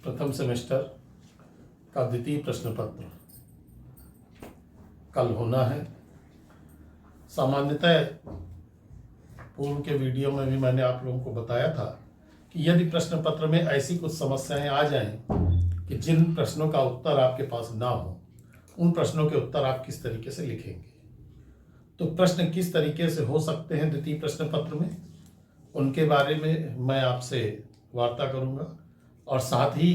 प्रथम सेमेस्टर का द्वितीय प्रश्न पत्र कल होना है। सामान्यतः पूर्व के वीडियो में भी मैंने आप लोगों को बताया था कि यदि प्रश्न पत्र में ऐसी कुछ समस्याएं आ जाएं कि जिन प्रश्नों का उत्तर आपके पास ना हो, उन प्रश्नों के उत्तर आप किस तरीके से लिखेंगे। तो प्रश्न किस तरीके से हो सकते हैं द्वितीय प्रश्न पत्र में, उनके बारे में मैं आपसे वार्ता करूंगा और साथ ही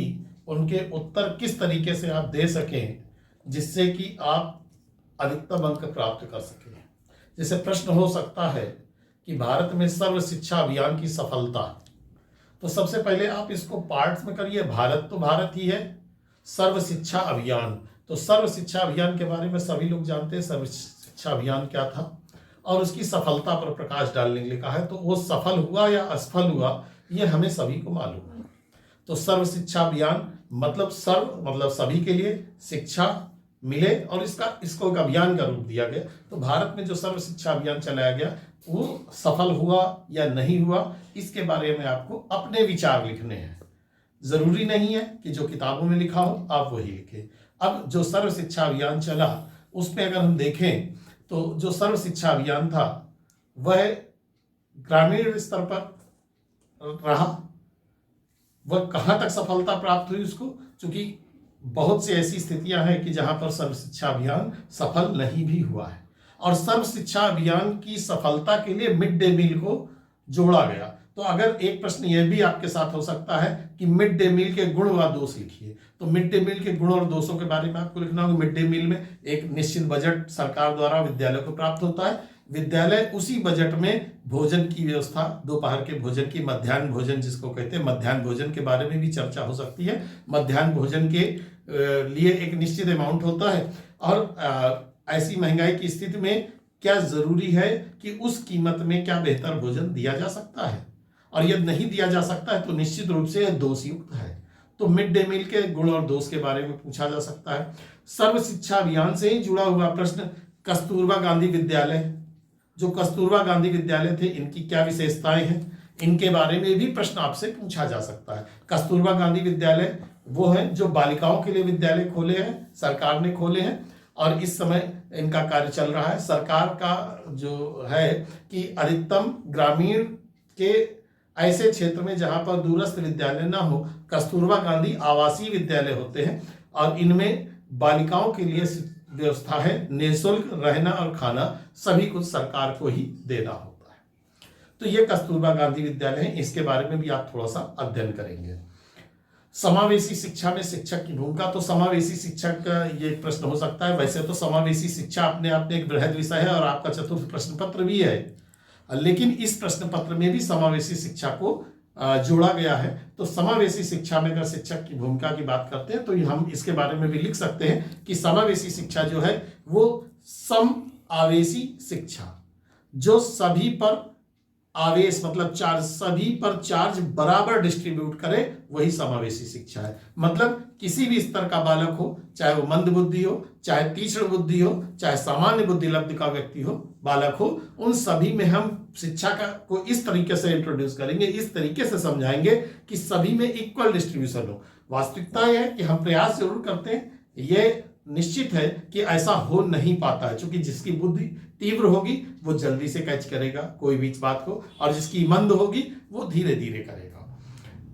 उनके उत्तर किस तरीके से आप दे सकें जिससे कि आप अधिकतम अंक प्राप्त कर सकें। जैसे प्रश्न हो सकता है कि भारत में सर्व शिक्षा अभियान की सफलता, तो सबसे पहले आप इसको पार्ट्स में करिए। भारत तो भारत ही है, सर्व शिक्षा अभियान, तो सर्व शिक्षा अभियान के बारे में सभी लोग जानते हैं सर्व शिक्षा अभियान क्या था और उसकी सफलता पर प्रकाश डालने के लिए कहा है। तो वो सफल हुआ या असफल हुआ ये हमें सभी को मालूम है। तो सर्व शिक्षा अभियान मतलब सर्व मतलब सभी के लिए शिक्षा मिले और इसको एक अभियान का रूप दिया गया। तो भारत में जो सर्व शिक्षा अभियान चलाया गया वो सफल हुआ या नहीं हुआ, इसके बारे में आपको अपने विचार लिखने हैं। जरूरी नहीं है कि जो किताबों में लिखा हो आप वही लिखें। अब जो सर्व शिक्षा अभियान चला उसमें अगर हम देखें तो जो सर्व शिक्षा अभियान था वह ग्रामीण स्तर पर रहा। वह कहाँ तक सफलता प्राप्त हुई उसको, क्योंकि बहुत सी ऐसी स्थितियां हैं कि जहां पर सर्व शिक्षा अभियान सफल नहीं भी हुआ है। और सर्व शिक्षा अभियान की सफलता के लिए मिड डे मील को जोड़ा गया। तो अगर एक प्रश्न यह भी आपके साथ हो सकता है कि मिड डे मील के गुण व दोष लिखिए, तो मिड डे मील के गुण और दोषों के बारे में आपको लिखना होगा। मिड डे मील में एक निश्चित बजट सरकार द्वारा विद्यालय को प्राप्त होता है। विद्यालय उसी बजट में भोजन की व्यवस्था, दोपहर के भोजन की, मध्याह्न भोजन जिसको कहते हैं, मध्याह्न भोजन के बारे में भी चर्चा हो सकती है। मध्याह्न भोजन के लिए एक निश्चित अमाउंट होता है और ऐसी महंगाई की स्थिति में क्या जरूरी है कि उस कीमत में क्या बेहतर भोजन दिया जा सकता है, और यदि नहीं दिया जा सकता है तो निश्चित रूप से यह दोषयुक्त है। तो मिड डे मील के गुण और दोष के बारे में पूछा जा सकता है। सर्व शिक्षा अभियान से ही जुड़ा हुआ प्रश्न, कस्तूरबा गांधी विद्यालय, जो कस्तूरबा गांधी विद्यालय थे इनकी क्या विशेषताएं हैं, इनके बारे में भी प्रश्न आपसे पूछा जा सकता है। कस्तूरबा गांधी विद्यालय वो है जो बालिकाओं के लिए विद्यालय खोले हैं, सरकार ने खोले हैं और इस समय इनका कार्य चल रहा है। सरकार का जो है कि अधिकतम ग्रामीण के ऐसे क्षेत्र में जहां पर दूरस्थ विद्यालय ना हो, कस्तूरबा गांधी आवासीय विद्यालय होते हैं और इनमें बालिकाओं के लिए व्यवस्था है, निःशुल्क रहना और खाना सभी कुछ सरकार को ही देना होता है। तो ये कस्तूरबा गांधी विद्यालय है, इसके बारे में भी आप थोड़ा सा अध्ययन करेंगे। समावेशी शिक्षा में शिक्षक की भूमिका, तो समावेशी शिक्षक का ये प्रश्न हो सकता है। वैसे तो समावेशी शिक्षा अपने आप में एक बृहद विषय है और आपका चतुर्थ प्रश्न पत्र भी है, लेकिन इस प्रश्न पत्र में भी समावेशी शिक्षा को जोड़ा गया है। तो समावेशी शिक्षा में अगर शिक्षक की भूमिका की बात करते हैं तो हम इसके बारे में भी लिख सकते हैं कि समावेशी शिक्षा जो है वो समावेशी शिक्षा, जो सभी पर आवेश मतलब चार्ज, सभी पर चार्ज बराबर डिस्ट्रीब्यूट करे, वही समावेशी शिक्षा है। मतलब किसी भी स्तर का बालक हो, चाहे वो मंद बुद्धि हो, चाहे तीक्ष्ण बुद्धि हो, चाहे सामान्य बुद्धि लब्ध का व्यक्ति हो, बालक हो, उन सभी में हम शिक्षा को इस तरीके से इंट्रोड्यूस करेंगे, इस तरीके से समझाएंगे कि सभी में इक्वल डिस्ट्रीब्यूशन हो। वास्तविकता यह है कि हम प्रयास जरूर करते हैं, ये निश्चित है कि ऐसा हो नहीं पाता है, क्योंकि जिसकी बुद्धि तीव्र होगी वो जल्दी से कैच करेगा कोई भी बात को, और जिसकी मंद होगी वो धीरे धीरे करेगा।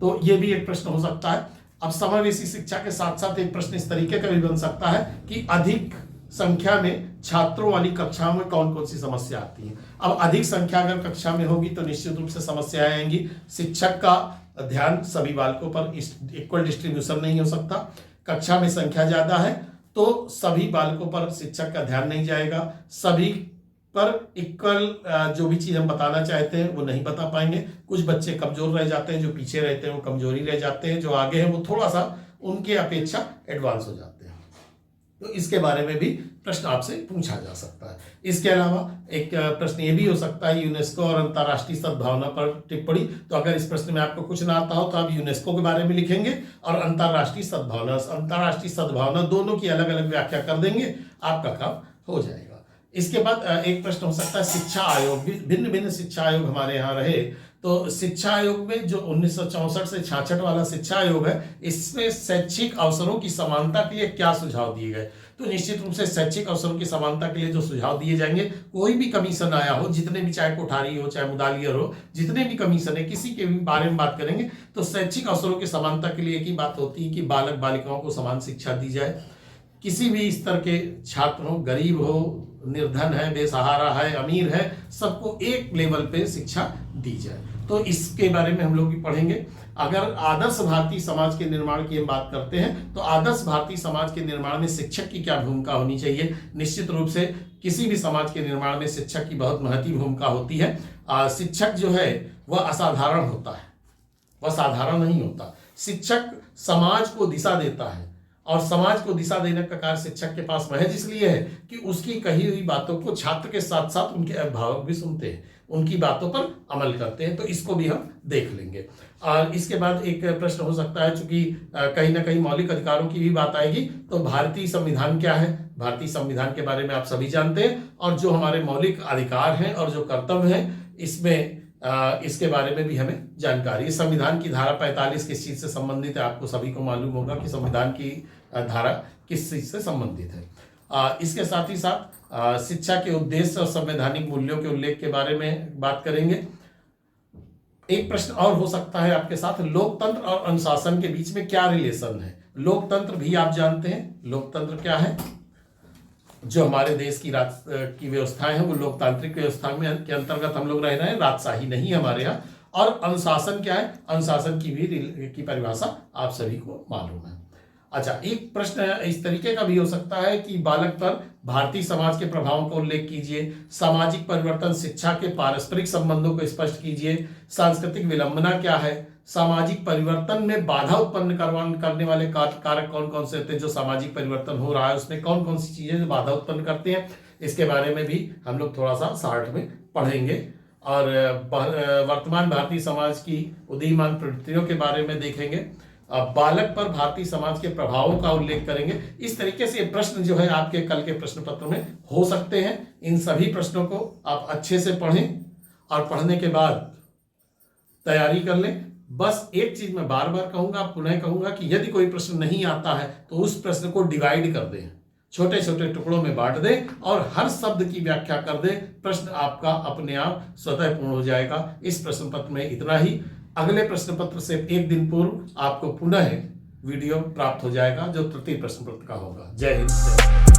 तो ये भी एक प्रश्न हो सकता है। अब समावेशी शिक्षा के साथ साथ एक प्रश्न इस तरीके का भी बन सकता है कि अधिक संख्या में छात्रों वाली कक्षाओं में कौन कौन सी समस्या आती है। अब अधिक संख्या अगर कक्षा में होगी तो निश्चित रूप से समस्याएं आएंगी। शिक्षक का ध्यान सभी बालकों पर इक्वल डिस्ट्रीब्यूशन नहीं हो सकता। कक्षा में संख्या ज्यादा है तो सभी बालकों पर शिक्षक का ध्यान नहीं जाएगा, सभी पर इक्वल जो भी चीज हम बताना चाहते हैं वो नहीं बता पाएंगे। कुछ बच्चे कमजोर रह जाते हैं, जो पीछे रहते हैं वो कमजोरी रह जाते हैं, जो आगे हैं वो थोड़ा सा उनके अपेक्षा एडवांस हो जाते हैं। तो इसके बारे में भी प्रश्न आपसे पूछा जा सकता है। इसके अलावा एक प्रश्न ये भी हो सकता है यूनेस्को और अंतर्राष्ट्रीय सद्भावना पर टिप्पणी। तो अगर इस प्रश्न में आपको कुछ ना आता हो तो आप यूनेस्को के बारे में लिखेंगे और अंतर्राष्ट्रीय सद्भावना दोनों की अलग अलग व्याख्या कर देंगे, आपका काम हो जाएगा। इसके बाद एक प्रश्न हो सकता है शिक्षा आयोग, भिन्न भिन्न शिक्षा आयोग हमारे यहाँ रहे तो शिक्षा आयोग में जो 1964 से 66 वाला शिक्षा आयोग है, इसमें शैक्षिक अवसरों की समानता के लिए क्या सुझाव दिए गए? तो निश्चित रूप से शैक्षिक अवसरों की समानता के लिए जो सुझाव दिए जाएंगे, कोई भी कमीशन आया हो, जितने भी, चाहे कोठारी हो चाहे मुदालियर हो, जितने भी कमीशन है, किसी के भी बारे में बात करेंगे तो शैक्षिक अवसरों की समानता के लिए एक ही बात होती है कि बालक बालिकाओं को समान शिक्षा दी जाए। किसी भी स्तर के छात्र हो, गरीब हो, निर्धन है, बेसहारा है, अमीर है, सबको एक लेवल पे शिक्षा दी जाए। तो इसके बारे में हम लोग भी पढ़ेंगे। अगर आदर्श भारतीय समाज के निर्माण की हम बात करते हैं तो आदर्श भारतीय समाज के निर्माण में शिक्षक की क्या भूमिका होनी चाहिए? निश्चित रूप से किसी भी समाज के निर्माण में शिक्षक की बहुत महत्वपूर्ण भूमिका होती है। शिक्षक जो है वह असाधारण होता है, वह साधारण नहीं होता। शिक्षक समाज को दिशा देता है, और समाज को दिशा देने का कार्य शिक्षक के पास महज इसलिए है कि उसकी कही हुई बातों को छात्र के साथ साथ उनके अभिभावक भी सुनते हैं, उनकी बातों पर अमल करते हैं। तो इसको भी हम देख लेंगे। और इसके बाद एक प्रश्न हो सकता है, चूंकि कहीं ना कहीं मौलिक अधिकारों की भी बात आएगी, तो भारतीय संविधान क्या है? भारतीय संविधान के बारे में आप सभी जानते हैं, और जो हमारे मौलिक अधिकार हैं और जो कर्तव्य हैं, इसमें इसके बारे में भी हमें जानकारी है। संविधान की धारा 45 किस चीज से संबंधित है? आपको सभी को मालूम होगा कि संविधान की धारा किस चीज से संबंधित है। इसके साथ ही साथ शिक्षा के उद्देश्य और संवैधानिक मूल्यों के उल्लेख के बारे में बात करेंगे। एक प्रश्न और हो सकता है आपके साथ, लोकतंत्र और अनुशासन के बीच में क्या रिलेशन है? लोकतंत्र भी आप जानते हैं, लोकतंत्र क्या है? जो हमारे देश की व्यवस्थाएं हैं वो लोकतांत्रिक व्यवस्था में के अंतर्गत हम लोग रह रहे हैं, राजशाही नहीं हमारे यहाँ। और अनुशासन क्या है? अनुशासन की परिभाषा आप सभी को मालूम है। अच्छा, एक प्रश्न इस तरीके का भी हो सकता है कि बालक पर भारतीय समाज के प्रभावों का उल्लेख कीजिए, सामाजिक परिवर्तन, शिक्षा के पारस्परिक संबंधों को स्पष्ट कीजिए, सांस्कृतिक विलंबना क्या है, सामाजिक परिवर्तन में बाधा उत्पन्न करने वाले कारक कौन कौन से होते हैं, जो सामाजिक परिवर्तन हो रहा है उसमें कौन कौन सी चीजें जो बाधा उत्पन्न करती हैं, इसके बारे में भी हम लोग थोड़ा सा शार्ट में पढ़ेंगे। और वर्तमान भारतीय समाज की उदीयमान प्रवृत्तियों के बारे में देखेंगे। बालक पर भारतीय समाज के प्रभावों का उल्लेख करेंगे। इस तरीके से प्रश्न जो है आपके कल के प्रश्न पत्र में हो सकते हैं। इन सभी प्रश्नों को आप अच्छे से पढ़ें और पढ़ने के बाद तैयारी कर लें। बस एक चीज मैं बार बार कहूंगा, पुनः कहूंगा कि यदि कोई प्रश्न नहीं आता है तो उस प्रश्न को डिवाइड कर दें, छोटे छोटे टुकड़ों में बांट दें और हर शब्द की व्याख्या कर दें। प्रश्न आपका अपने आप स्वतः पूर्ण हो जाएगा। इस प्रश्न पत्र में इतना ही। अगले प्रश्न पत्र से एक दिन पूर्व आपको पुनः वीडियो प्राप्त हो जाएगा जो तृतीय प्रश्न पत्र का होगा। जय हिंद।